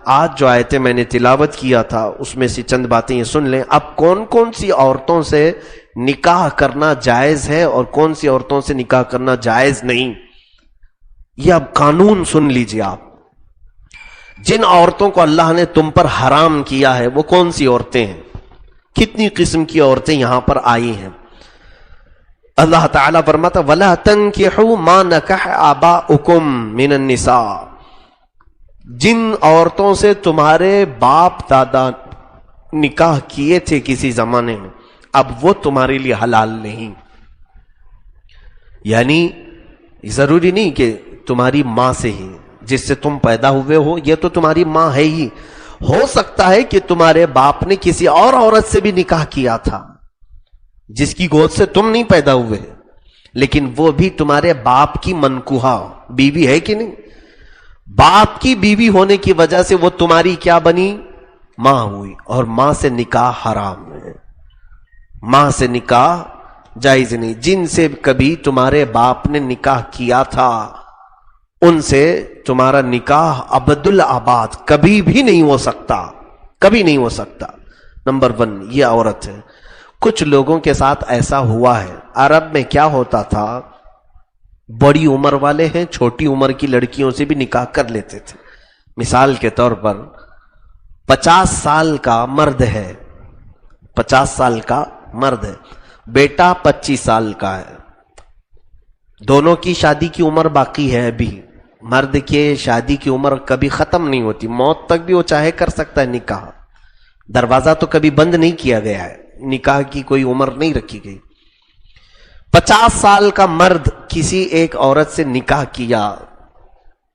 آج جو آیتیں میں نے تلاوت کیا تھا اس میں سے چند باتیں یہ سن لیں. اب کون کون سی عورتوں سے نکاح کرنا جائز ہے اور کون سی عورتوں سے نکاح کرنا جائز نہیں, یہ اب قانون سن لیجئے آپ. جن عورتوں کو اللہ نے تم پر حرام کیا ہے وہ کون سی عورتیں ہیں؟ کتنی قسم کی عورتیں یہاں پر آئی ہیں. اللہ تعالیٰ فرماتا وَلَا تَنْكِحُوا مَا نَكَحَ آبَاؤُكُمْ مِنَ النِّسَاءِ, جن عورتوں سے تمہارے باپ دادا نکاح کیے تھے کسی زمانے میں, اب وہ تمہارے لیے حلال نہیں. یعنی ضروری نہیں کہ تمہاری ماں سے ہی, جس سے تم پیدا ہوئے ہو یہ تو تمہاری ماں ہے ہی. ہو سکتا ہے کہ تمہارے باپ نے کسی اور عورت سے بھی نکاح کیا تھا جس کی گود سے تم نہیں پیدا ہوئے, لیکن وہ بھی تمہارے باپ کی منکوحہ بیوی ہے کہ نہیں. باپ کی بیوی ہونے کی وجہ سے وہ تمہاری کیا بنی؟ ماں ہوئی, اور ماں سے نکاح حرام ہے, ماں سے نکاح جائز نہیں. جن سے کبھی تمہارے باپ نے نکاح کیا تھا ان سے تمہارا نکاح ابد الآباد کبھی بھی نہیں ہو سکتا, کبھی نہیں ہو سکتا. نمبر 1 یہ عورت ہے. کچھ لوگوں کے ساتھ ایسا ہوا ہے. عرب میں کیا ہوتا تھا, بڑی عمر والے ہیں چھوٹی عمر کی لڑکیوں سے بھی نکاح کر لیتے تھے. مثال کے طور پر 50 سال کا مرد ہے, 50 سال کا مرد ہے, بیٹا 25 سال کا ہے, دونوں کی شادی کی عمر باقی ہے. ابھی مرد کے شادی کی عمر کبھی ختم نہیں ہوتی, موت تک بھی وہ چاہے کر سکتا ہے نکاح, دروازہ تو کبھی بند نہیں کیا گیا ہے, نکاح کی کوئی عمر نہیں رکھی گئی. 50 سال کا مرد کسی ایک عورت سے نکاح کیا,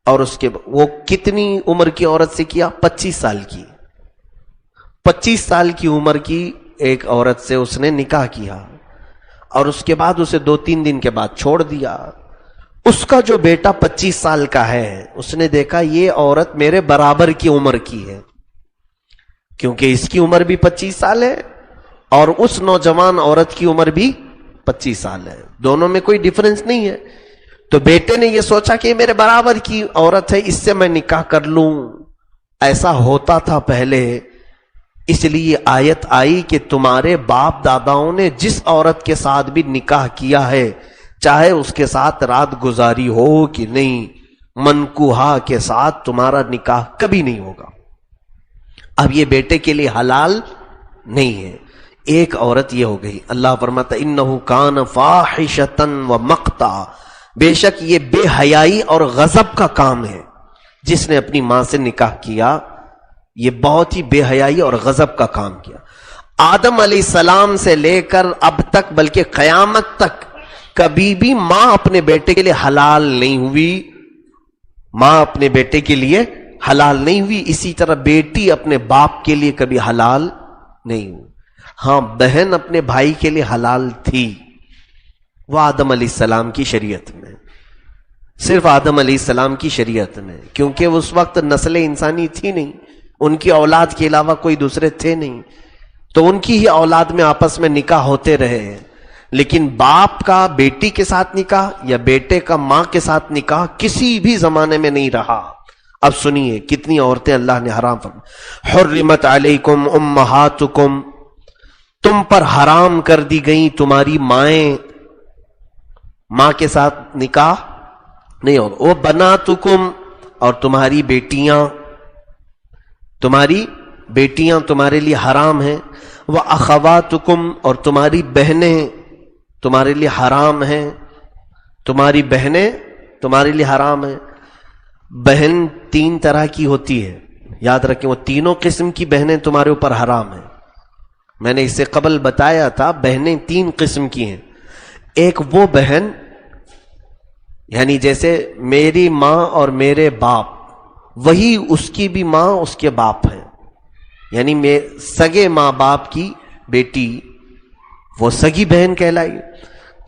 اور اس کے وہ کتنی عمر کی عورت سے کیا؟ 25 سال کی. 25 سال کی عمر کی ایک عورت سے اس نے نکاح کیا, اور اس کے بعد اسے 2-3 دن کے بعد چھوڑ دیا. اس کا جو بیٹا 25 سال کا ہے اس نے دیکھا یہ عورت میرے برابر کی عمر کی ہے, کیونکہ اس کی عمر بھی 25 سال ہے اور اس نوجوان عورت کی عمر بھی 25 سال ہے, دونوں میں کوئی ڈیفرنس نہیں ہے. تو بیٹے نے یہ سوچا کہ میرے برابر کی عورت ہے, اس سے میں نکاح کر لوں. ایسا ہوتا تھا پہلے, اس لیے آیت آئی کہ تمہارے باپ داداؤں نے جس عورت کے ساتھ بھی نکاح کیا ہے, چاہے اس کے ساتھ رات گزاری ہو کہ نہیں, منکوحہ کے ساتھ تمہارا نکاح کبھی نہیں ہوگا. اب یہ بیٹے کے لیے حلال نہیں ہے. ایک عورت یہ ہو گئی. اللہ فرماتا انہ کان فاحشۃ ومقتا, بے شک یہ بے حیائی اور غضب کا کام ہے. جس نے اپنی ماں سے نکاح کیا یہ بہت ہی بے حیائی اور غضب کا کام کیا. آدم علیہ السلام سے لے کر اب تک بلکہ قیامت تک کبھی بھی ماں اپنے بیٹے کے لیے حلال نہیں ہوئی, ماں اپنے بیٹے کے لیے حلال نہیں ہوئی. اسی طرح بیٹی اپنے باپ کے لیے کبھی حلال نہیں ہوئی. ہاں بہن اپنے بھائی کے لیے حلال تھی, وہ آدم علیہ السلام کی شریعت میں, صرف آدم علیہ السلام کی شریعت میں, کیونکہ اس وقت نسل انسانی تھی نہیں, ان کی اولاد کے علاوہ کوئی دوسرے تھے نہیں, تو ان کی ہی اولاد میں آپس میں نکاح ہوتے رہے. لیکن باپ کا بیٹی کے ساتھ نکاح یا بیٹے کا ماں کے ساتھ نکاح کسی بھی زمانے میں نہیں رہا. اب سنیے کتنی عورتیں اللہ نے حرام فرمائی. حرمت علیکم امہاتکم, تم پر حرام کر دی گئی تمہاری مائیں, ماں کے ساتھ نکاح نہیں ہوگا. وہ بناتکم, اور تمہاری بیٹیاں, تمہاری بیٹیاں تمہارے لیے حرام ہیں. وہ اخواتکم, اور تمہاری بہنیں تمہارے لیے حرام ہیں, تمہاری بہنیں تمہارے لیے حرام ہیں. بہن 3 طرح کی ہوتی ہے, یاد رکھیں, وہ تینوں قسم کی بہنیں تمہارے اوپر حرام ہیں. میں نے اس سے قبل بتایا تھا بہنیں 3 قسم کی ہیں. ایک وہ بہن یعنی جیسے میری ماں اور میرے باپ, وہی اس کی بھی ماں اس کے باپ ہے, یعنی سگے ماں باپ کی بیٹی وہ سگی بہن کہلائی.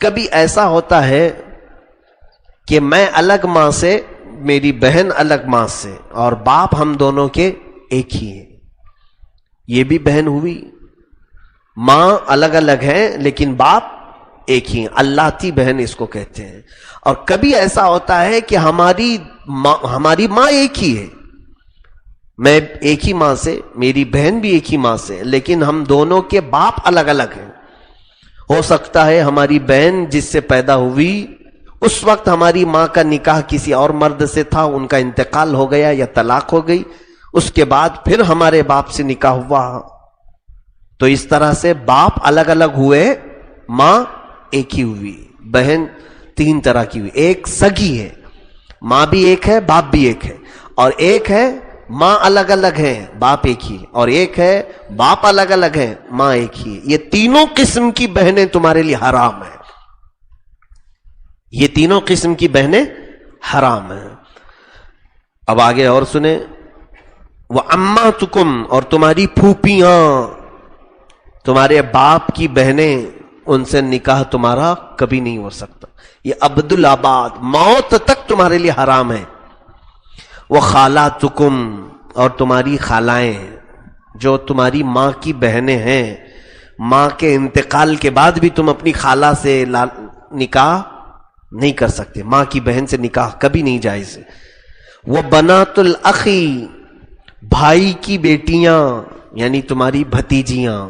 کبھی ایسا ہوتا ہے کہ میں الگ ماں سے, میری بہن الگ ماں سے, اور باپ ہم دونوں کے ایک ہی ہیں, یہ بھی بہن ہوئی. ماں الگ الگ ہیں لیکن باپ ایک ہی, اللہتی بہن اس کو کہتے ہیں. اور کبھی ایسا ہوتا ہے کہ ہماری ماں ایک ہی ہے, میں ایک ہی ماں سے, میری بہن بھی ایک ہی ماں سے, لیکن ہم دونوں کے باپ الگ الگ ہیں. ہو سکتا ہے ہماری بہن جس سے پیدا ہوئی اس وقت ہماری ماں کا نکاح کسی اور مرد سے تھا, ان کا انتقال ہو گیا یا طلاق ہو گئی, اس کے بعد پھر ہمارے باپ سے نکاح ہوا. تو اس طرح سے باپ الگ الگ ہوئے, ماں ایک ہی ہوئی. بہن تین طرح کی ہوئی. ایک سگی ہے, ماں بھی ایک ہے باپ بھی ایک ہے, اور ایک ہے ماں الگ الگ ہے باپ ایک ہی, اور ایک ہے باپ الگ الگ ہے ماں ایک ہی. یہ تینوں قسم کی بہنیں تمہارے لیے حرام ہیں. یہ تینوں قسم کی بہنیں حرام ہیں. اب آگے اور سنیں, وَأَمَّاتُكُمْ, اور تمہاری پھوپیاں, تمہارے باپ کی بہنیں, ان سے نکاح تمہارا کبھی نہیں ہو سکتا. یہ عبدالآباد موت تک تمہارے لیے حرام ہے. وَخَالَاتُكُمْ, اور تمہاری خالائیں, جو تمہاری ماں کی بہنیں ہیں, ماں کے انتقال کے بعد بھی تم اپنی خالہ سے نکاح نہیں کر سکتے. ماں کی بہن سے نکاح کبھی نہیں جائز. وَبَنَاتُ الْأَخِي, بھائی کی بیٹیاں یعنی تمہاری بھتیجیاں.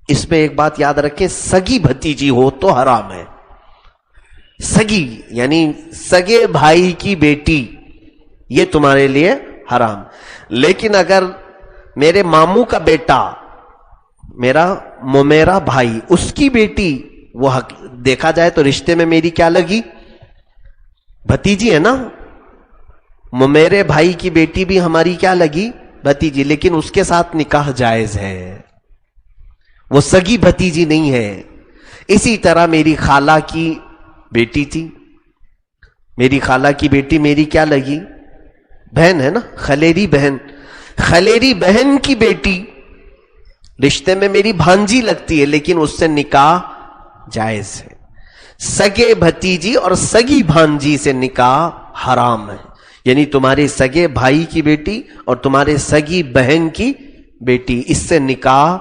اس میں ایک بات یاد رکھیں, سگی بھتیجی ہو تو حرام ہے. سگی یعنی سگے بھائی کی بیٹی, یہ تمہارے لیے حرام. لیکن اگر میرے ماموں کا بیٹا, میرا بھائی, اس کی بیٹی, وہ دیکھا جائے تو رشتے میں میری کیا لگی, بھتیجی ہے نا. میرے بھائی کی بیٹی بھی ہماری کیا لگی, بھتیجی, لیکن اس کے ساتھ نکاح جائز ہے, وہ سگی بھتیجی نہیں ہے. اسی طرح میری خالہ کی بیٹی تھی, میری خالہ کی بیٹی میری کیا لگی, بہن ہے نا, خلیری بہن. خلیری بہن کی بیٹی رشتے میں میری بھانجی لگتی ہے, لیکن اس سے نکاح جائز ہے. سگے بھتیجی اور سگی بھانجی سے نکاح حرام ہے. یعنی تمہارے سگے بھائی کی بیٹی اور تمہارے سگی بہن کی بیٹی, اس سے نکاح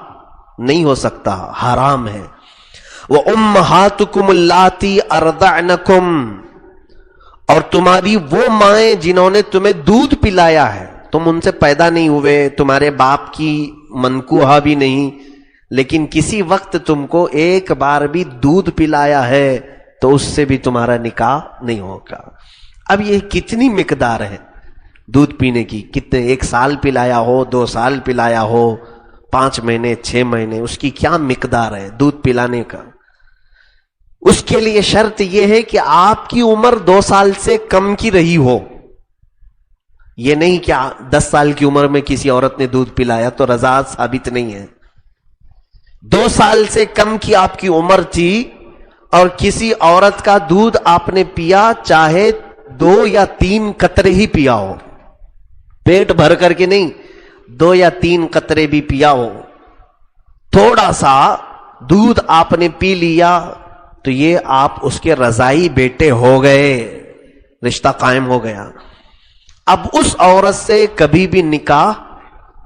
نہیں ہو سکتا, حرام ہے. وَأُمَّهَاتُكُمُ اللَّاتِي أَرْضَعْنَكُمْ, اور تمہاری وہ مائیں جنہوں نے تمہیں دودھ پلایا ہے, تم ان سے پیدا نہیں ہوئے, تمہارے باپ کی منکوحہ بھی نہیں, لیکن کسی وقت تم کو ایک بار بھی دودھ پلایا ہے, تو اس سے بھی تمہارا نکاح نہیں ہوگا. اب یہ کتنی مقدار ہے دودھ پینے کی, کتنے, 1 سال پلایا ہو, 2 سال پلایا ہو, 5 مہینے 6 مہینے, اس کی کیا مقدار ہے دودھ پلانے کا. اس کے لیے شرط یہ ہے کہ آپ کی عمر 2 سال سے کم کی رہی ہو. یہ نہیں کہ 10 سال کی عمر میں کسی عورت نے دودھ پلایا تو رضاعت ثابت نہیں ہے. 2 سال سے کم کی آپ کی عمر تھی اور کسی عورت کا دودھ آپ نے پیا, چاہے 2 یا 3 قطرے ہی پیا ہو, پیٹ بھر کر کے نہیں, 2 یا 3 قطرے بھی پیا ہو, تھوڑا سا دودھ آپ نے پی لیا, تو یہ آپ اس کے رضائی بیٹے ہو گئے, رشتہ قائم ہو گیا. اب اس عورت سے کبھی بھی نکاح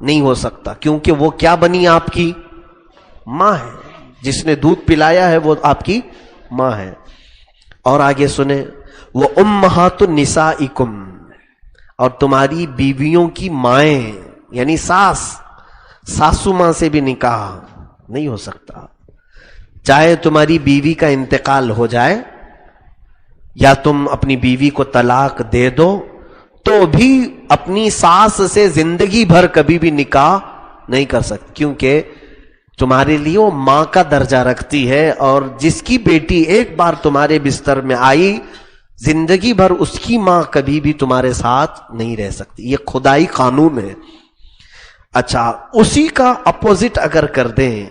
نہیں ہو سکتا, کیونکہ وہ کیا بنی, آپ کی ماں ہے. جس نے دودھ پلایا ہے وہ آپ کی ماں ہے. اور آگے سنیں, وَأُمَّهَاتُ نِسَائِكُمْ, اور تمہاری بیویوں کی مائیں یعنی ساسو ماں سے بھی نکاح نہیں ہو سکتا. چاہے تمہاری بیوی کا انتقال ہو جائے یا تم اپنی بیوی کو طلاق دے دو, تو بھی اپنی ساس سے زندگی بھر کبھی بھی نکاح نہیں کر سکتی, کیونکہ تمہارے لیے وہ ماں کا درجہ رکھتی ہے, اور جس کی بیٹی ایک بار تمہارے بستر میں آئی, زندگی بھر اس کی ماں کبھی بھی تمہارے ساتھ نہیں رہ سکتی. یہ خدائی قانون ہے. اچھا, اسی کا اپوزٹ اگر کر دیں,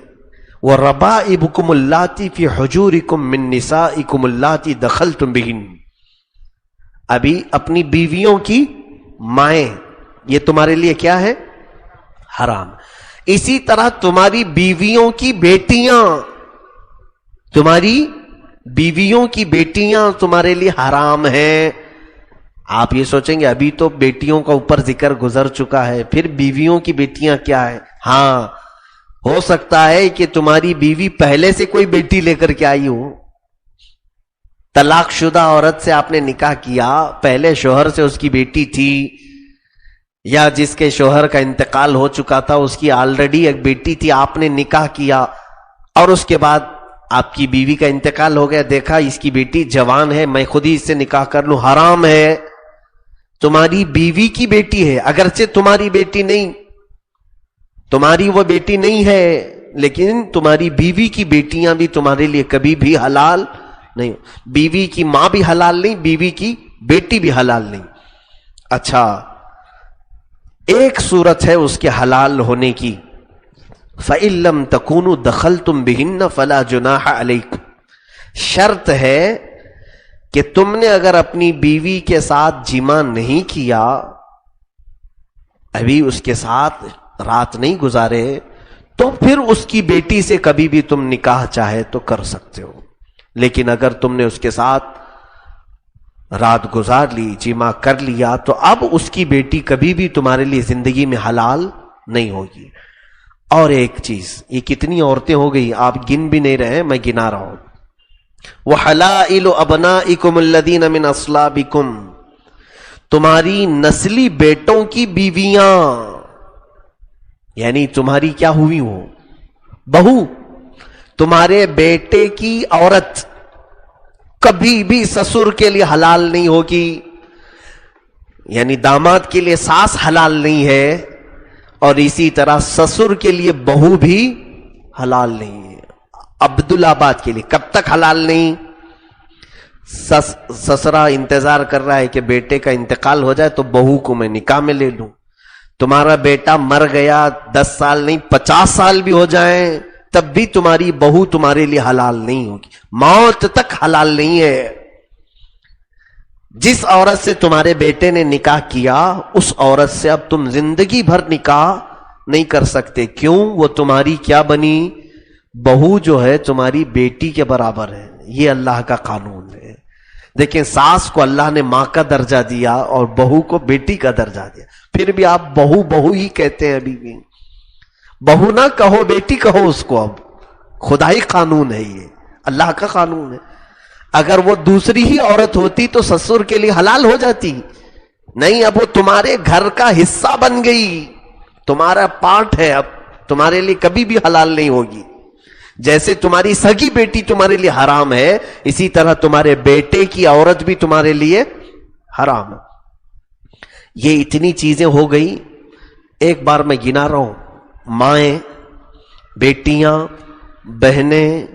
وَرَبَائِبُكُمُ اللَّاتِي فِي حُجُورِكُم مِّن نِّسَائِكُمُ اللَّاتِي دَخَلْتُم بِهِنَّ, ابھی اپنی بیویوں کی مائیں, یہ تمہارے لیے کیا ہے, حرام. اسی طرح تمہاری بیویوں کی بیٹیاں, تمہاری بیویوں کی بیٹیاں تمہارے لیے حرام ہیں. آپ یہ سوچیں گے ابھی تو بیٹیوں کا اوپر ذکر گزر چکا ہے, پھر بیویوں کی بیٹیاں کیا ہے. ہاں, ہو سکتا ہے کہ تمہاری بیوی پہلے سے کوئی بیٹی لے کر کے آئی ہو, طلاق شدہ عورت سے آپ نے نکاح کیا, پہلے شوہر سے اس کی بیٹی تھی, یا جس کے شوہر کا انتقال ہو چکا تھا، اس کی آلریڈی ایک بیٹی تھی، آپ نے نکاح کیا اور اس کے بعد آپ کی بیوی کا انتقال ہو گیا، دیکھا اس کی بیٹی جوان ہے، میں خود ہی اس سے نکاح کر لوں، حرام ہے. تمہاری بیوی کی بیٹی ہے، اگرچہ تمہاری بیٹی نہیں، تمہاری وہ بیٹی نہیں ہے، لیکن تمہاری بیوی کی بیٹیاں بھی تمہارے لیے کبھی بھی حلال نہیں. بیوی کی ماں بھی حلال نہیں، بیوی کی بیٹی بھی حلال نہیں. اچھا، ایک صورت ہے اس کے حلال ہونے کی، فَإِن لَّمْ تَكُونُوا دَخَلْتُمْ بِهِنَّ فَلَا جُنَاحَ عَلَيْكُمْ. شرط ہے کہ تم نے اگر اپنی بیوی کے ساتھ جمع نہیں کیا، ابھی اس کے ساتھ رات نہیں گزارے، تو پھر اس کی بیٹی سے کبھی بھی تم نکاح چاہے تو کر سکتے ہو. لیکن اگر تم نے اس کے ساتھ رات گزار لی، جمع کر لیا، تو اب اس کی بیٹی کبھی بھی تمہارے لیے زندگی میں حلال نہیں ہوگی. اور ایک چیز، یہ کتنی عورتیں ہو گئی، آپ گن بھی نہیں رہے، میں گنا رہا ہوں. وَحَلَائِلُ أَبْنَائِكُمُ الَّذِينَ مِنْ أَصْلَابِكُمْ، تمہاری نسلی بیٹوں کی بیویاں، یعنی تمہاری کیا ہوئی ہو، بہو، تمہارے بیٹے کی عورت کبھی بھی سسر کے لیے حلال نہیں ہوگی. یعنی داماد کے لیے ساس حلال نہیں ہے، اور اسی طرح سسر کے لیے بہو بھی حلال نہیں ہے. عبدالآباد کے لیے کب تک حلال نہیں؟ سسرا انتظار کر رہا ہے کہ بیٹے کا انتقال ہو جائے تو بہو کو میں نکاح میں لے لوں. تمہارا بیٹا مر گیا، 10 سال نہیں 50 سال بھی ہو جائیں، تب بھی تمہاری بہو تمہارے لیے حلال نہیں ہوگی، موت تک حلال نہیں ہے. جس عورت سے تمہارے بیٹے نے نکاح کیا، اس عورت سے اب تم زندگی بھر نکاح نہیں کر سکتے. کیوں؟ وہ تمہاری کیا بنی؟ بہو جو ہے تمہاری بیٹی کے برابر ہے. یہ اللہ کا قانون ہے. دیکھیں، ساس کو اللہ نے ماں کا درجہ دیا اور بہو کو بیٹی کا درجہ دیا، پھر بھی آپ بہو بہو ہی کہتے ہیں. ابھی بھی بہو نہ کہو، بیٹی کہو اس کو. اب خدائی قانون ہے، یہ اللہ کا قانون ہے. اگر وہ دوسری ہی عورت ہوتی تو سسر کے لیے حلال ہو جاتی. نہیں، اب وہ تمہارے گھر کا حصہ بن گئی، تمہارا پارٹ ہے، اب تمہارے لیے کبھی بھی حلال نہیں ہوگی. جیسے تمہاری سگی بیٹی تمہارے لیے حرام ہے، اسی طرح تمہارے بیٹے کی عورت بھی تمہارے لیے حرام ہے. یہ اتنی چیزیں ہو گئی. ایک بار میں گنا رہا ہوں، مائیں، بیٹیاں، بہنیں،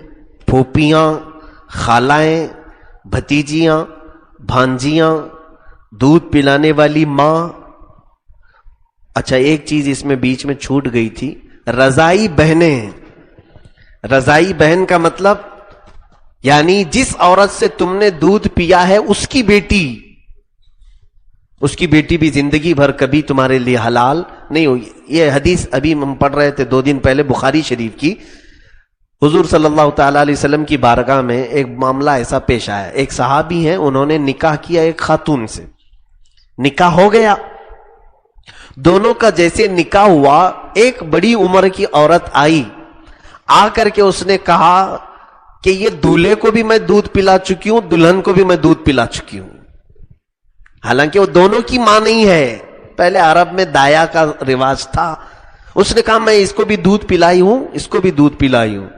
پھوپھیاں، خالائیں، بھتیجیاں، بھانجیاں، دودھ پلانے والی ماں. اچھا، ایک چیز اس میں بیچ میں چھوٹ گئی تھی، رضائی بہنیں. رضائی بہن کا مطلب یعنی جس عورت سے تم نے دودھ پیا ہے اس کی بیٹی بھی زندگی بھر کبھی تمہارے لیے حلال نہیں ہوگی. یہ حدیث ابھی ہم پڑھ رہے تھے 2 دن پہلے بخاری شریف کی. حضور صلی اللہ تعالی علیہ وسلم کی بارگاہ میں ایک معاملہ ایسا پیش آیا. ایک صحابی ہیں، انہوں نے نکاح کیا ایک خاتون سے، نکاح ہو گیا. دونوں کا جیسے نکاح ہوا، ایک بڑی عمر کی عورت آئی، آ کر کے اس نے کہا کہ یہ دولہے کو بھی میں دودھ پلا چکی ہوں، دلہن کو بھی میں دودھ پلا چکی ہوں. حالانکہ وہ دونوں کی ماں نہیں ہے. پہلے عرب میں دایا کا رواج تھا. اس نے کہا میں اس کو بھی دودھ پلائی ہوں، اس کو بھی دودھ پلائی ہوں.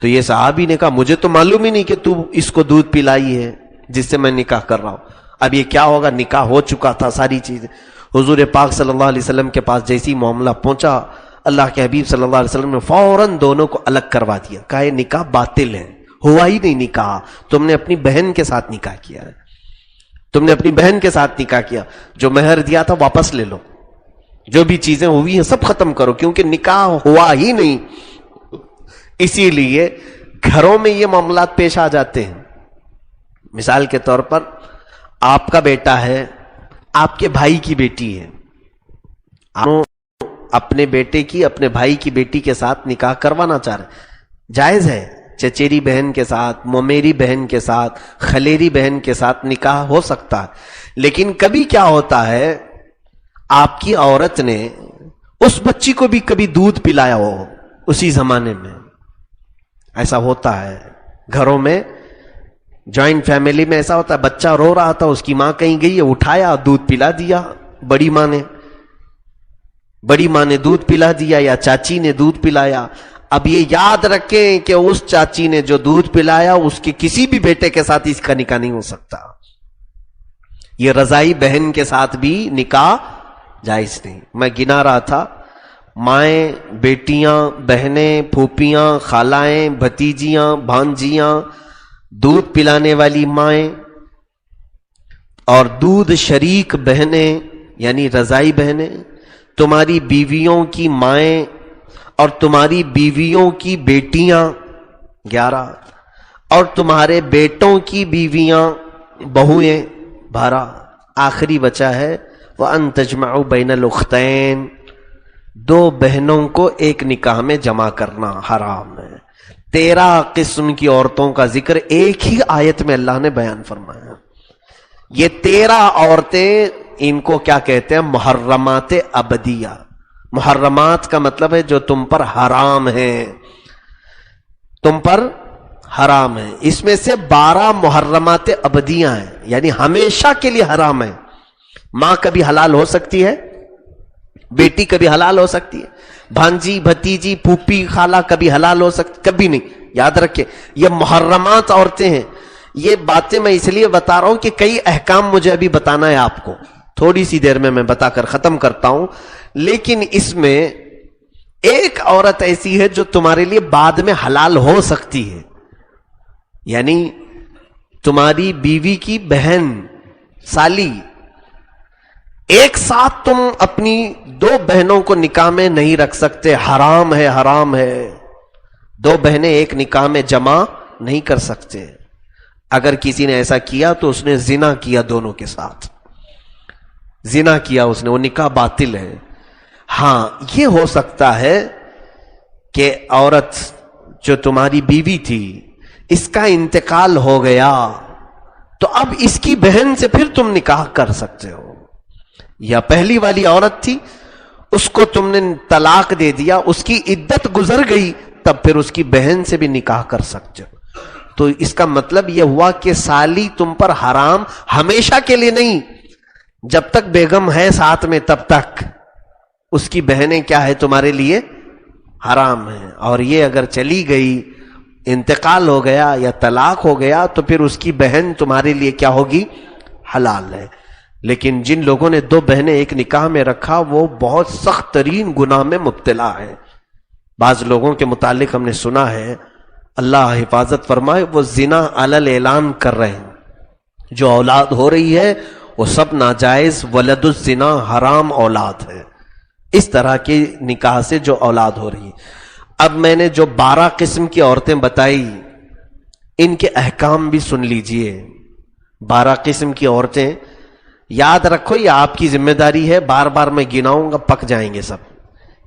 تو یہ صحابی نے کہا مجھے تو معلوم ہی نہیں کہ تو اس کو دودھ پلائی ہے جس سے میں نکاح کر رہا ہوں. اب یہ کیا ہوگا، نکاح ہو چکا تھا ساری چیزیں. حضور پاک صلی اللہ علیہ وسلم کے پاس جیسی معاملہ پہنچا، اللہ کے حبیب صلی اللہ علیہ وسلم نے فوراً دونوں کو الگ کروا دیا. کہا یہ نکاح باطل ہے، ہوا ہی نہیں نکاح، تم نے اپنی بہن کے ساتھ نکاح کیا ہے، تم نے اپنی بہن کے ساتھ نکاح کیا. جو مہر دیا تھا واپس لے لو، جو بھی چیزیں ہوئی ہیں سب ختم کرو، کیونکہ نکاح ہوا ہی نہیں. اسی لیے گھروں میں یہ معاملات پیش آ جاتے ہیں. مثال کے طور پر آپ کا بیٹا ہے، آپ کے بھائی کی بیٹی ہے، آپ اپنے بیٹے کی اپنے بھائی کی بیٹی کے ساتھ نکاح کروانا چاہ رہے ہیں، جائز ہے. چچیری بہن کے ساتھ، مومیری بہن کے ساتھ، خلیری بہن کے ساتھ نکاح ہو سکتا ہے. لیکن کبھی کیا ہوتا ہے، آپ کی عورت نے اس بچی کو بھی کبھی دودھ پلایا ہو. اسی زمانے میں ایسا ہوتا ہے، گھروں میں جوائنٹ فیملی میں ایسا ہوتا ہے. بچہ رو رہا تھا، اس کی ماں کہیں گئی ہے، اٹھایا دودھ پلا دیا بڑی ماں نے. بڑی ماں نے دودھ پلا دیا یا چاچی نے دودھ پلایا. اب یہ یاد رکھیں کہ اس چاچی نے جو دودھ پلایا اس کے کسی بھی بیٹے کے ساتھ اس کا نکاح نہیں ہو سکتا. یہ رضائی بہن کے ساتھ بھی نکاح جائز نہیں. میں گنا رہا تھا، مائیں، بیٹیاں، بہنیں، پھوپھیاں، خالائیں، بھتیجیاں، بھانجیاں، دودھ پلانے والی مائیں اور دودھ شریک بہنیں یعنی رضائی بہنیں، تمہاری بیویوں کی مائیں اور تمہاری بیویوں کی بیٹیاں 11، اور تمہارے بیٹوں کی بیویاں بہویں 12. آخری بچا ہے وَأَن تَجْمَعُوا بَيْنَ الْأُخْتَيْنِ، 2 بہنوں کو ایک نکاح میں جمع کرنا حرام ہے. 13 قسم کی عورتوں کا ذکر ایک ہی آیت میں اللہ نے بیان فرمایا. یہ 13 عورتیں، ان کو کیا کہتے ہیں؟ محرمات ابدیہ. محرمات کا مطلب ہے جو تم پر حرام ہیں، تم پر حرام ہے. اس میں سے 12 محرمات ابدیہ ہیں، یعنی ہمیشہ کے لیے حرام ہے. ماں کبھی حلال ہو سکتی ہے، بیٹی کبھی حلال ہو سکتی ہے، بھانجی، بھتیجی، پھوپھی، خالہ کبھی حلال ہو سکتی، کبھی نہیں. یاد رکھیں یہ محرمات عورتیں ہیں. یہ باتیں میں اس لیے بتا رہا ہوں کہ کئی احکام مجھے ابھی بتانا ہے آپ کو، تھوڑی سی دیر میں بتا کر ختم کرتا ہوں. لیکن اس میں ایک عورت ایسی ہے جو تمہارے لیے بعد میں حلال ہو سکتی ہے، یعنی تمہاری بیوی کی بہن، سالی. ایک ساتھ تم اپنی 2 بہنوں کو نکاح میں نہیں رکھ سکتے، حرام ہے، حرام ہے. 2 بہنیں ایک نکاح میں جمع نہیں کر سکتے. اگر کسی نے ایسا کیا تو اس نے زنا کیا، دونوں کے ساتھ زنا کیا اس نے، وہ نکاح باطل ہے. ہاں یہ ہو سکتا ہے کہ عورت جو تمہاری بیوی تھی اس کا انتقال ہو گیا تو اب اس کی بہن سے پھر تم نکاح کر سکتے ہو. یا پہلی والی عورت تھی، اس کو تم نے طلاق دے دیا، اس کی عدت گزر گئی، تب پھر اس کی بہن سے بھی نکاح کر سکتے ہو. تو اس کا مطلب یہ ہوا کہ سالی تم پر حرام ہمیشہ کے لیے نہیں، جب تک بیگم ہے ساتھ میں تب تک اس کی بہنیں کیا ہے تمہارے لیے حرام ہیں. اور یہ اگر چلی گئی، انتقال ہو گیا یا طلاق ہو گیا تو پھر اس کی بہن تمہارے لیے کیا ہوگی؟ حلال ہے. لیکن جن لوگوں نے 2 بہنیں ایک نکاح میں رکھا وہ بہت سخت ترین گناہ میں مبتلا ہے. بعض لوگوں کے متعلق ہم نے سنا ہے، اللہ حفاظت فرمائے، وہ زنا علل اعلان کر رہے ہیں. جو اولاد ہو رہی ہے وہ سب ناجائز، ولد الزنا حرام اولاد ہے. اس طرح کے نکاح سے جو اولاد ہو رہی ہے. اب میں نے جو 12 قسم کی عورتیں بتائی ان کے احکام بھی سن لیجئے. 12 قسم کی عورتیں یاد رکھو، یہ آپ کی ذمہ داری ہے. بار بار میں گناؤں گا پک جائیں گے سب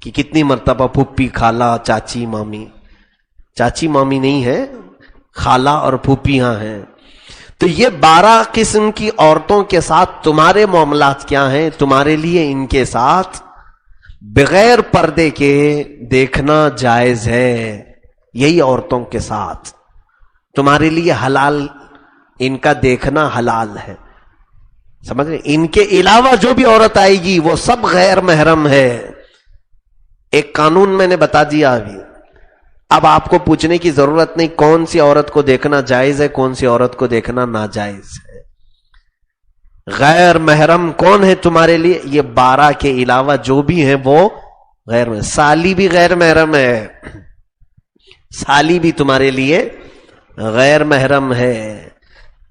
کہ کتنی مرتبہ پھوپھی، خالہ، چاچی، مامی. چاچی مامی نہیں ہے، خالہ اور پھوپھیاں ہیں. تو یہ 12 قسم کی عورتوں کے ساتھ تمہارے معاملات کیا ہیں؟ تمہارے لیے ان کے ساتھ بغیر پردے کے دیکھنا جائز ہے. یہی عورتوں کے ساتھ تمہارے لیے حلال، ان کا دیکھنا حلال ہے. سمجھ رہے؟ ان کے علاوہ جو بھی عورت آئے گی وہ سب غیر محرم ہے. ایک قانون میں نے بتا دیا ابھی. اب آپ کو پوچھنے کی ضرورت نہیں کون سی عورت کو دیکھنا جائز ہے، کون سی عورت کو دیکھنا ناجائز ہے. غیر محرم کون ہے تمہارے لیے؟ یہ 12 کے علاوہ جو بھی ہیں وہ غیر محرم. سالی بھی غیر محرم ہے، سالی بھی تمہارے لیے غیر محرم ہے.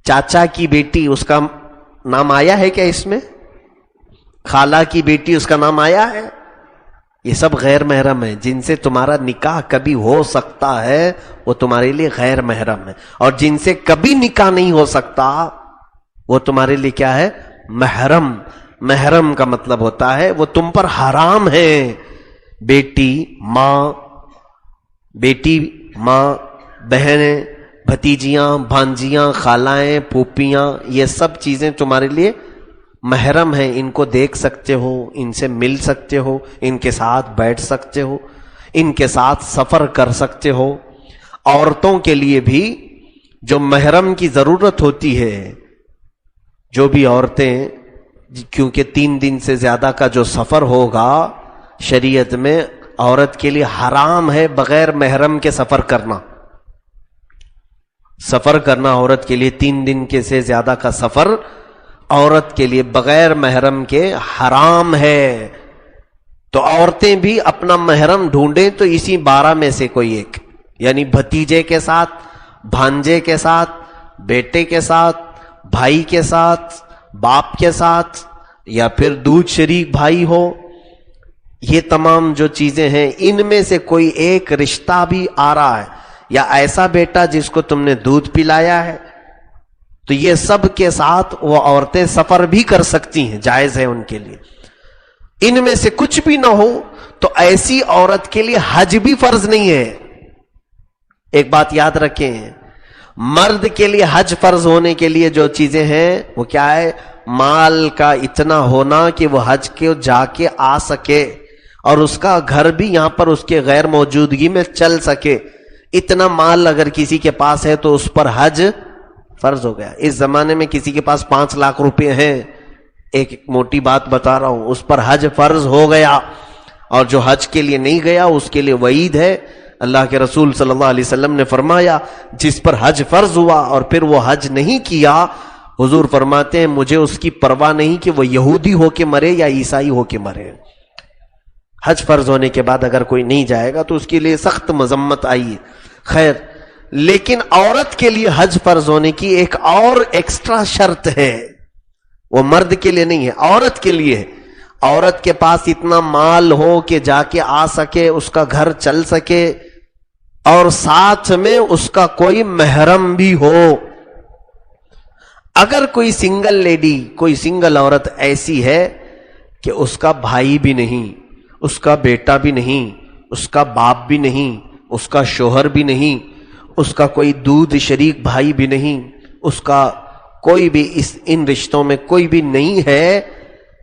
چاچا کی بیٹی، اس کا نام آیا ہے کیا اس میں؟ خالہ کی بیٹی، اس کا نام آیا ہے؟ یہ سب غیر محرم ہیں. جن سے تمہارا نکاح کبھی ہو سکتا ہے وہ تمہارے لیے غیر محرم ہے، اور جن سے کبھی نکاح نہیں ہو سکتا وہ تمہارے لیے کیا ہے؟ محرم. محرم کا مطلب ہوتا ہے وہ تم پر حرام ہے. بیٹی ماں، بہنیں، بھتیجیاں، بھانجیاں، خالائیں، پھوپھیاں، یہ سب چیزیں تمہارے لیے محرم ہیں. ان کو دیکھ سکتے ہو، ان سے مل سکتے ہو، ان کے ساتھ بیٹھ سکتے ہو، ان کے ساتھ سفر کر سکتے ہو. عورتوں کے لیے بھی جو محرم کی ضرورت ہوتی ہے، جو بھی عورتیں، کیونکہ 3 دن سے زیادہ کا جو سفر ہوگا شریعت میں عورت کے لیے حرام ہے بغیر محرم کے سفر کرنا. سفر کرنا عورت کے لیے 3 دن کے سے زیادہ کا سفر عورت کے لیے بغیر محرم کے حرام ہے. تو عورتیں بھی اپنا محرم ڈھونڈیں تو اسی 12 میں سے کوئی ایک، یعنی بھتیجے کے ساتھ، بھانجے کے ساتھ، بیٹے کے ساتھ، بھائی کے ساتھ، باپ کے ساتھ، یا پھر دودھ شریک بھائی ہو. یہ تمام جو چیزیں ہیں ان میں سے کوئی ایک رشتہ بھی آ رہا ہے، یا ایسا بیٹا جس کو تم نے دودھ پلایا ہے، تو یہ سب کے ساتھ وہ عورتیں سفر بھی کر سکتی ہیں، جائز ہے ان کے لیے. ان میں سے کچھ بھی نہ ہو تو ایسی عورت کے لیے حج بھی فرض نہیں ہے. ایک بات یاد رکھیں، مرد کے لیے حج فرض ہونے کے لیے جو چیزیں ہیں وہ کیا ہے؟ مال کا اتنا ہونا کہ وہ حج کے جا کے آ سکے، اور اس کا گھر بھی یہاں پر اس کے غیر موجودگی میں چل سکے. اتنا مال اگر کسی کے پاس ہے تو اس پر حج فرض ہو گیا. اس زمانے میں کسی کے پاس 5 لاکھ روپے ہیں، ایک موٹی بات بتا رہا ہوں، اس پر حج فرض ہو گیا. اور جو حج کے لیے نہیں گیا اس کے لیے وعید ہے. اللہ کے رسول صلی اللہ علیہ وسلم نے فرمایا جس پر حج فرض ہوا اور پھر وہ حج نہیں کیا، حضور فرماتے ہیں مجھے اس کی پرواہ نہیں کہ وہ یہودی ہو کے مرے یا عیسائی ہو کے مرے. حج فرض ہونے کے بعد اگر کوئی نہیں جائے گا تو اس کے لیے سخت مذمت آئی ہے. خیر، لیکن عورت کے لیے حج فرض ہونے کی ایک اور ایکسٹرا شرط ہے، وہ مرد کے لیے نہیں ہے، عورت کے لیے ہے. عورت کے پاس اتنا مال ہو کہ جا کے آ سکے، اس کا گھر چل سکے، اور ساتھ میں اس کا کوئی محرم بھی ہو. اگر کوئی سنگل لیڈی، کوئی سنگل عورت ایسی ہے کہ اس کا بھائی بھی نہیں، اس کا بیٹا بھی نہیں، اس کا باپ بھی نہیں، اس کا شوہر بھی نہیں، اس کا کوئی دودھ شریک بھائی بھی نہیں، اس کا کوئی بھی ان رشتوں میں کوئی بھی نہیں ہے،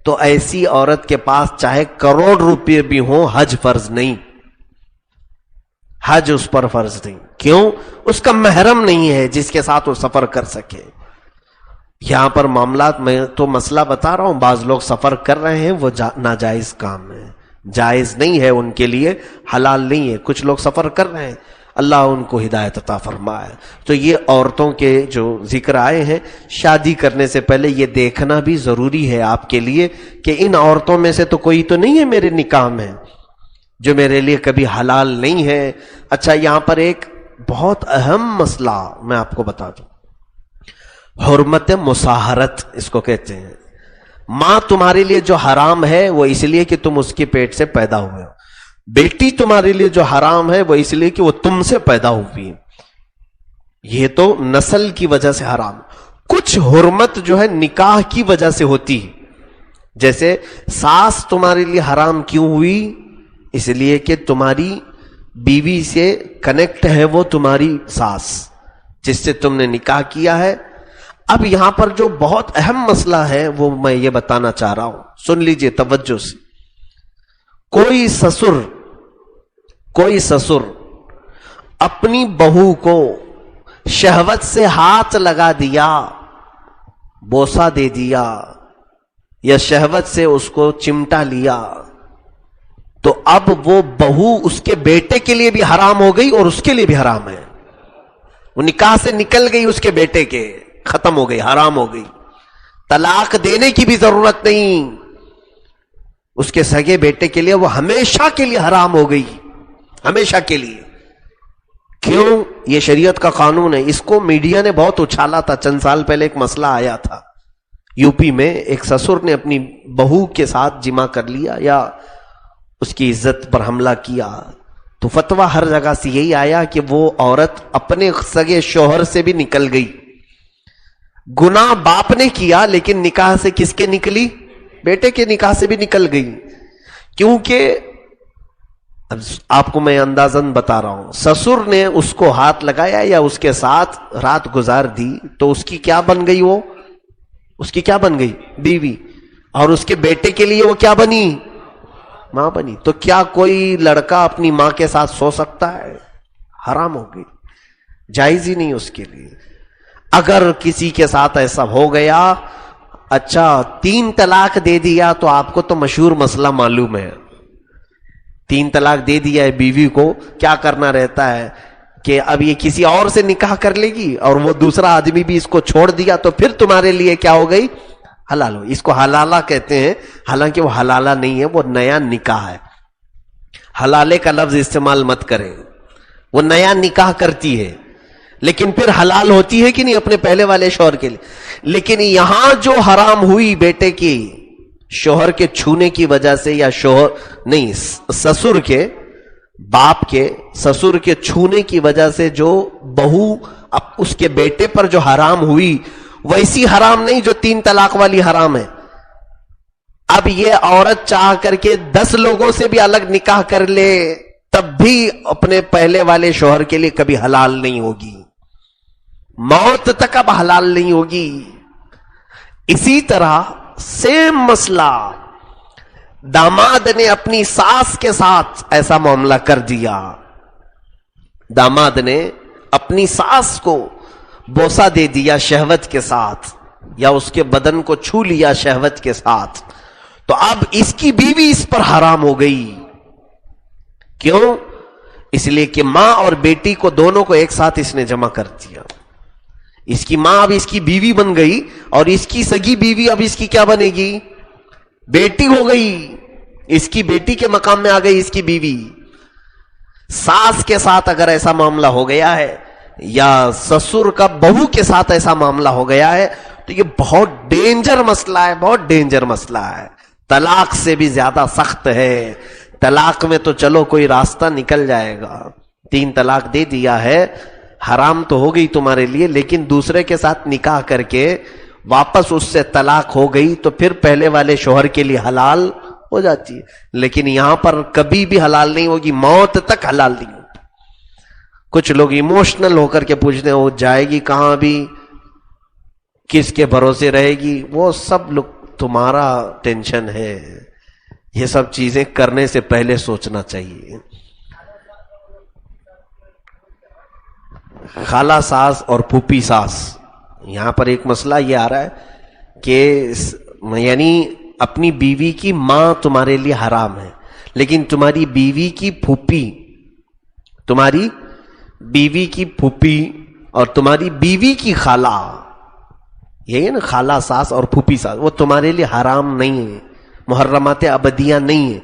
تو ایسی عورت کے پاس چاہے کروڑ روپے بھی ہوں حج فرض نہیں. حج اس پر فرض نہیں. کیوں؟ اس کا محرم نہیں ہے جس کے ساتھ وہ سفر کر سکے. یہاں پر معاملات میں تو مسئلہ بتا رہا ہوں، بعض لوگ سفر کر رہے ہیں، وہ ناجائز کام ہے، جائز نہیں ہے ان کے لیے، حلال نہیں ہے. کچھ لوگ سفر کر رہے ہیں، اللہ ان کو ہدایت عطا فرمائے. تو یہ عورتوں کے جو ذکر آئے ہیں، شادی کرنے سے پہلے یہ دیکھنا بھی ضروری ہے آپ کے لیے کہ ان عورتوں میں سے تو کوئی تو نہیں ہے میرے نکاح میں جو میرے لیے کبھی حلال نہیں ہے. اچھا، یہاں پر ایک بہت اہم مسئلہ میں آپ کو بتا دوں، حرمت مصاہرت اس کو کہتے ہیں. ماں تمہارے لیے جو حرام ہے وہ اس لیے کہ تم اس کے پیٹ سے پیدا ہوئے ہو. بیٹی تمہارے لیے جو حرام ہے وہ اس لیے کہ وہ تم سے پیدا ہوئی. یہ تو نسل کی وجہ سے حرام. کچھ حرمت جو ہے نکاح کی وجہ سے ہوتی ہے. جیسے ساس تمہارے لیے حرام کیوں ہوئی؟ اس لیے کہ تمہاری بیوی سے کنیکٹ ہے وہ تمہاری ساس جس سے تم نے نکاح کیا ہے. اب یہاں پر جو بہت اہم مسئلہ ہے وہ میں یہ بتانا چاہ رہا ہوں، سن لیجئے توجہ سے. کوئی سسر اپنی بہو کو شہوت سے ہاتھ لگا دیا، بوسہ دے دیا، یا شہوت سے اس کو چمٹا لیا، تو اب وہ بہو اس کے بیٹے کے لیے بھی حرام ہو گئی اور اس کے لیے بھی حرام ہے. وہ نکاح سے نکل گئی، اس کے بیٹے کے ختم ہو گئی، حرام ہو گئی. طلاق دینے کی بھی ضرورت نہیں. اس کے سگے بیٹے کے لیے وہ ہمیشہ کے لیے حرام ہو گئی، ہمیشہ کے لیے. کیوں؟ یہ شریعت کا قانون ہے. اس کو میڈیا نے بہت اچھالا تھا. چند سال پہلے ایک مسئلہ آیا تھا یو پی میں، ایک سسر نے اپنی بہو کے ساتھ جمع کر لیا یا اس کی عزت پر حملہ کیا، تو فتویٰ ہر جگہ سے یہی آیا کہ وہ عورت اپنے سگے شوہر سے بھی نکل گئی. گناہ باپ نے کیا لیکن نکاح سے کس کے نکلی؟ بیٹے کے نکاح سے بھی نکل گئی. کیونکہ اب آپ کو میں اندازاً بتا رہا ہوں، سسر نے اس کو ہاتھ لگایا یا اس کے ساتھ رات گزار دی تو اس کی کیا بن گئی؟ وہ اس کی کیا بن گئی؟ بیوی. اور اس کے بیٹے کے لیے وہ کیا بنی؟ ماں بنی. تو کیا کوئی لڑکا اپنی ماں کے ساتھ سو سکتا ہے؟ حرام ہو گئی، جائز ہی نہیں اس کے لیے. اگر کسی کے ساتھ ایسا ہو گیا، اچھا 3 طلاق دے دیا، تو آپ کو تو مشہور مسئلہ معلوم ہے. 3 طلاق دے دیا ہے بیوی کو، کیا کرنا رہتا ہے کہ اب یہ کسی اور سے نکاح کر لے گی اور وہ دوسرا آدمی بھی اس کو چھوڑ دیا تو پھر تمہارے لیے کیا ہو گئی؟ حلال ہو. اس کو حلالہ کہتے ہیں، حالانکہ وہ حلالہ نہیں ہے، وہ نیا نکاح ہے. حلالے کا لفظ استعمال مت کریں. وہ نیا نکاح کرتی ہے لیکن پھر حلال ہوتی ہے کہ نہیں اپنے پہلے والے شوہر کے لیے. لیکن یہاں جو حرام ہوئی بیٹے کی شوہر کے چھونے کی وجہ سے، یا شوہر نہیں سسر کے، باپ کے سسر کے چھونے کی وجہ سے جو بہو اس کے بیٹے پر جو حرام ہوئی، ویسی حرام نہیں جو 3 طلاق والی حرام ہے. اب یہ عورت چاہ کر کے 10 لوگوں سے بھی الگ نکاح کر لے تب بھی اپنے پہلے والے شوہر کے لیے کبھی حلال نہیں ہوگی، موت تک اب حلال نہیں ہوگی. اسی طرح سیم مسئلہ، داماد نے اپنی ساس کے ساتھ ایسا معاملہ کر دیا، داماد نے اپنی ساس کو بوسہ دے دیا شہوت کے ساتھ، یا اس کے بدن کو چھو لیا شہوت کے ساتھ، تو اب اس کی بیوی اس پر حرام ہو گئی. کیوں؟ اس لیے کہ ماں اور بیٹی کو دونوں کو ایک ساتھ اس نے جمع کر دیا. اس کی ماں اب اس کی بیوی بن گئی اور اس کی سگی بیوی اب اس کی کیا بنے گی؟ بیٹی ہو گئی. اس کی بیٹی کے مقام میں آ گئی اس کی بیوی. ساس کے ساتھ اگر ایسا معاملہ ہو گیا ہے یا سسر کا بہو کے ساتھ ایسا معاملہ ہو گیا ہے تو یہ بہت ڈینجر مسئلہ ہے، بہت ڈینجر مسئلہ ہے. طلاق سے بھی زیادہ سخت ہے. طلاق میں تو چلو کوئی راستہ نکل جائے گا، 3 طلاق دے دیا ہے، حرام تو ہو گئی تمہارے لیے، لیکن دوسرے کے ساتھ نکاح کر کے واپس اس سے طلاق ہو گئی تو پھر پہلے والے شوہر کے لیے حلال ہو جاتی ہے. لیکن یہاں پر کبھی بھی حلال نہیں ہوگی، موت تک حلال نہیں ہوگی. کچھ لوگ ایموشنل ہو کر کے پوچھتے ہیں وہ جائے گی کہاں بھی، کس کے بھروسے رہے گی؟ وہ سب لوگ تمہارا ٹینشن ہے. یہ سب چیزیں کرنے سے پہلے سوچنا چاہیے. خالہ ساس اور پھوپھی ساس، یہاں پر ایک مسئلہ یہ آ رہا ہے کہ یعنی اپنی بیوی کی ماں تمہارے لیے حرام ہے، لیکن تمہاری بیوی کی پھوپھی، تمہاری بیوی کی پھوپھی اور تمہاری بیوی کی خالہ، یہی ہے نا خالہ ساس اور پھوپھی ساس، وہ تمہارے لیے حرام نہیں ہے، محرمات ابدیہ نہیں ہے.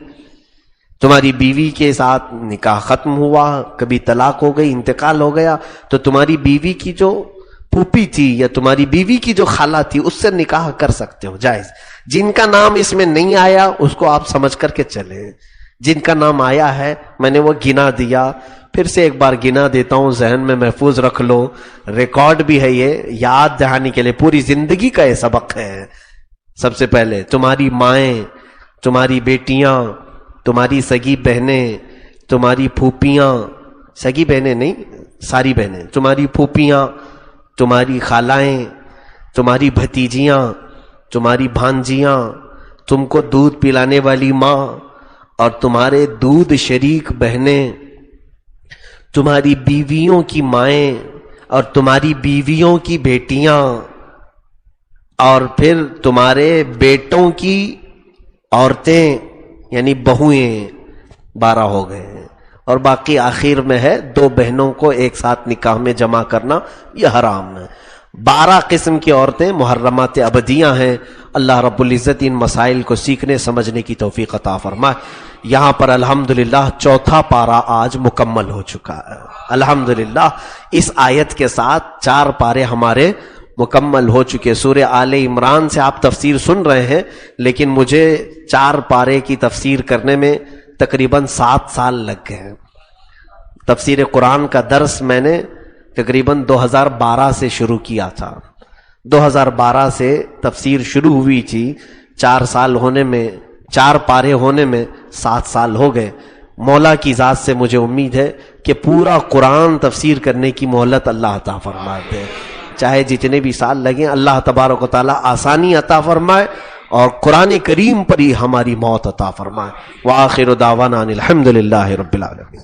تمہاری بیوی کے ساتھ نکاح ختم ہوا، کبھی طلاق ہو گئی، انتقال ہو گیا، تو تمہاری بیوی کی جو پھوپھی تھی یا تمہاری بیوی کی جو خالہ تھی اس سے نکاح کر سکتے ہو، جائز. جن کا نام اس میں نہیں آیا اس کو آپ سمجھ کر کے چلیں. جن کا نام آیا ہے میں نے وہ گنا دیا، پھر سے ایک بار گنا دیتا ہوں، ذہن میں محفوظ رکھ لو، ریکارڈ بھی ہے، یہ یاد دہانی کے لیے پوری زندگی کا یہ سبق ہے. سب سے پہلے تمہاری مائیں، تمہاری بیٹیاں، تمہاری سگی بہنیں، تمہاری پھوپیاں، سگی بہنیں نہیں ساری بہنیں، تمہاری پھوپیاں، تمہاری خالائیں، تمہاری بھتیجیاں، تمہاری بھانجیاں، تم کو دودھ پلانے والی ماں اور تمہارے دودھ شریک بہنیں، تمہاری بیویوں کی مائیں اور تمہاری بیویوں کی بیٹیاں، اور پھر تمہارے بیٹوں کی عورتیں یعنی بہویں، 12 ہو گئے ہیں. اور باقی آخر میں ہے 2 بہنوں کو ایک ساتھ نکاح میں جمع کرنا، یہ حرام ہے. 12 قسم کی عورتیں محرمات ابدیہ ہیں. اللہ رب العزت ان مسائل کو سیکھنے سمجھنے کی توفیق عطا فرمائے. یہاں پر الحمدللہ 4تھا پارہ آج مکمل ہو چکا ہے. الحمدللہ اس آیت کے ساتھ 4 پارے ہمارے مکمل ہو چکے. سورہ آل عمران سے آپ تفسیر سن رہے ہیں، لیکن مجھے 4 پارے کی تفسیر کرنے میں تقریباً 7 سال لگ گئے ہیں. تفسیر قرآن کا درس میں نے تقریباً 2012 سے شروع کیا تھا. 2012 سے تفسیر شروع ہوئی تھی، 4 سال ہونے میں، 4 پارے ہونے میں 7 سال ہو گئے. مولا کی ذات سے مجھے امید ہے کہ پورا قرآن تفسیر کرنے کی مہلت اللہ عطا فرما دے. چاہے جتنے بھی سال لگیں، اللہ تبارک و تعالی آسانی عطا فرمائے اور قرآن کریم پر ہی ہماری موت عطا فرمائے. وآخر دعوانا ان الحمدللہ رب العالمین.